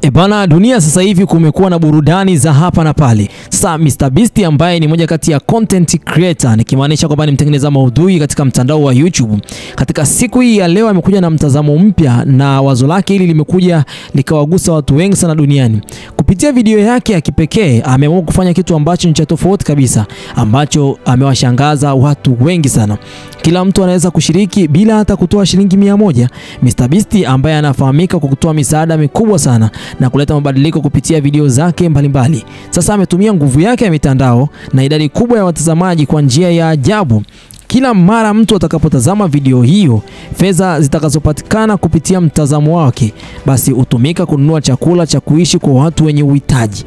Bana, dunia sasa hivi kumekuwa na burudani za hapa na pale. Sasa Mr Beast ambaye ni moja kati ya content creator, nikimaanisha kwamba ni mtengeneza maudhui katika mtandao wa YouTube, katika siku hii ya leo amekuja na mtazamo mpya, na wazo lake hili limekuja likawagusa watu wengi sana duniani. Kupitia video yake ya kipekee ameamua kufanya kitu ambacho ni cha tofauti kabisa, ambacho amewashangaza watu wengi sana. Kila mtu anaweza kushiriki bila hata kutoa shilingi 100. Mr Beast ambaye anafahamika kwa kutoa misaada mikubwa sana na kuleta mabadiliko kupitia video zake mbalimbali, sasa ametumia nguvu yake ya mitandao na idadi kubwa ya watazamaji kwa njia ya ajabu. Kila mara mtu atakapotazama video hiyo, fedha zitakazopatikana kupitia mtazamo wake basi utumika kununua chakula cha kuishi kwa watu wenye uhitaji.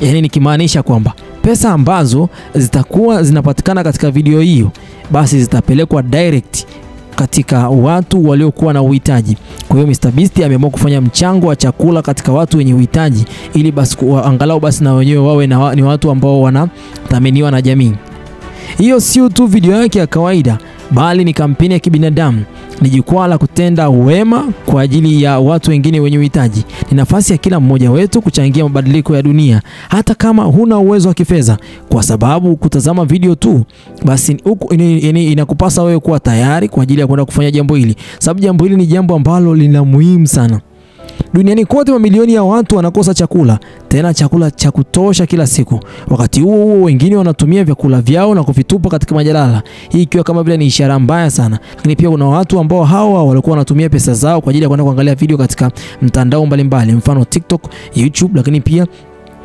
Yaani nikimaanisha kwamba pesa ambazo zitakuwa zinapatikana katika video hiyo basi zitapelekwa direct katika watu waliokuwa na uhitaji. Kwa hiyo Mr Beast ameamua kufanya mchango wa chakula katika watu wenye uhitaji, ili basi angalau basi na wenyewe wawe ni watu ambao wanathaminiwa na jamii. Hiyo sio tu video yake ya kawaida, bali ni kampeni ya kibinadamu. Ni jukwaa la kutenda wema kwa ajili ya watu wengine wenye uhitaji. Ni nafasi ya kila mmoja wetu kuchangia mabadiliko ya dunia, hata kama huna uwezo wa kifedha, kwa sababu kutazama video tu basi inakupasa wewe kuwa tayari kwa ajili ya kwenda kufanya jambo hili, sababu jambo hili ni jambo ambalo lina muhimu sana. Duniani kote mamilioni ya watu wanakosa chakula, tena chakula cha kutosha kila siku. Wakati huo wengine wanatumia vyakula vyao na kuvitupa katika majalala, hii ikiwa kama vile ni ishara mbaya sana. Lakini pia kuna watu ambao hawa walikuwa wanatumia pesa zao kwa ajili ya kwenda kuangalia video katika mtandao mbalimbali, mfano TikTok, YouTube, lakini pia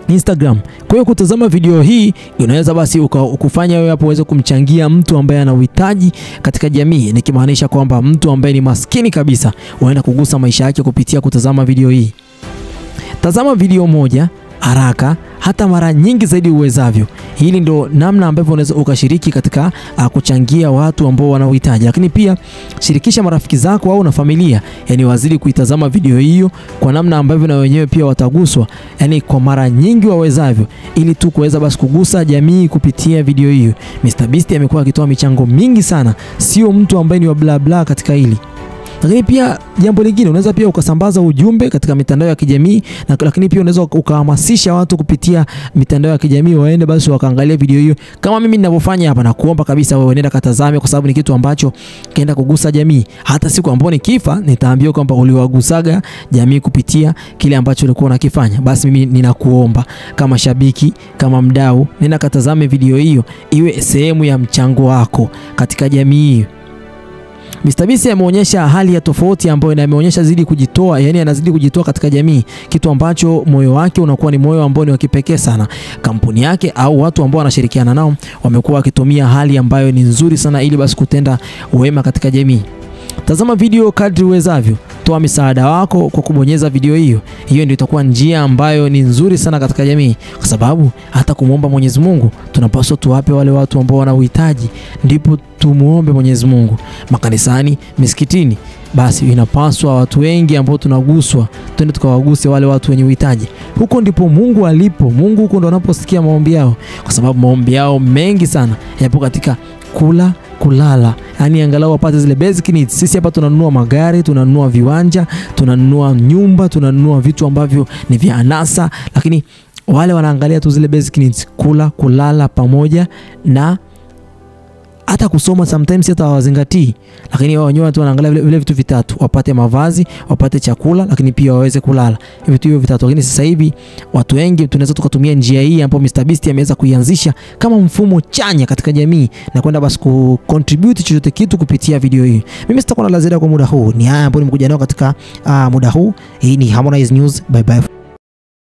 Instagram. Kwa hiyo kutazama video hii unaweza basi ukufanya wewe hapo uweze kumchangia mtu ambaye ana uhitaji katika jamii, nikimaanisha kwamba mtu ambaye ni maskini kabisa unaenda kugusa maisha yake kupitia kutazama video hii. Tazama video moja haraka, hata mara nyingi zaidi uwezavyo. Hili ndo namna ambavyo unaweza ukashiriki katika kuchangia watu ambao wana uhitaji. Lakini pia shirikisha marafiki zako au na familia, yani wazidi kuitazama video hiyo kwa namna ambavyo na wenyewe pia wataguswa, yani kwa mara nyingi wawezavyo, ili tu kuweza basi kugusa jamii kupitia video hiyo. Mr Beast amekuwa akitoa michango mingi sana, sio mtu ambaye ni wa bla bla katika hili. Lakini pia jambo lingine, unaweza pia ukasambaza ujumbe katika mitandao ya kijamii, lakini pia unaweza ukahamasisha watu kupitia mitandao ya kijamii waende basi wakaangalia video hiyo kama mimi ninavyofanya hapa, na kuomba kabisa wewe nenda katazame, kwa sababu ni kitu ambacho kienda kugusa jamii. Hata siku ambapo nikifa nitaambia kwamba uliwagusaga jamii kupitia kile ambacho ulikuwa unakifanya. Basi mimi ninakuomba kama shabiki, kama mdau, nenda katazame video hiyo, iwe sehemu ya mchango wako katika jamii. Mr Beast ameonyesha hali ya tofauti ambayo ameonyesha zidi kujitoa, yani anazidi kujitoa katika jamii, kitu ambacho moyo wake unakuwa ni moyo ambao ni wa kipekee sana. Kampuni yake au watu ambao wanashirikiana nao wamekuwa wakitumia hali ambayo ni nzuri sana ili basi kutenda wema katika jamii. Tazama video kadri uwezavyo, toa misaada wako kwa kubonyeza video hiyo. Hiyo ndio itakuwa njia ambayo ni nzuri sana katika jamii, kwa sababu hata kumuomba Mwenyezi Mungu tunapaswa tuwape wale watu ambao wana uhitaji, ndipo tumuombe Mwenyezi Mungu. Makanisani, misikitini, basi inapaswa watu wengi ambao tunaguswa twende tukawaguse wale watu wenye uhitaji. Huko ndipo Mungu alipo. Mungu huko ndo anaposikia maombi yao, kwa sababu maombi yao mengi sana yapo katika kula, kulala, yani angalau wapate zile basic needs. Sisi hapa tunanunua magari, tunanunua viwanja, tunanunua nyumba, tunanunua vitu ambavyo ni vya anasa, lakini wale wanaangalia tu zile basic needs: kula, kulala pamoja na hata kusoma sometimes hata hawazingatii. Lakini wao wenyewe wanaangalia vile vitu vitatu: wapate mavazi, wapate chakula, lakini pia waweze kulala. Vitu hivyo vitatu. Lakini sasa hivi watu wengi tunaweza tukatumia njia hii ambapo Mr Beast ameweza kuianzisha kama mfumo chanya katika jamii na kwenda basi kucontribute chochote kitu kupitia video hii. Mimi sitakuwa na la ziada kwa muda huu. Ni haya ambayo nimekuja nao katika muda huu. Hii ni Harmonize News. Bye bye.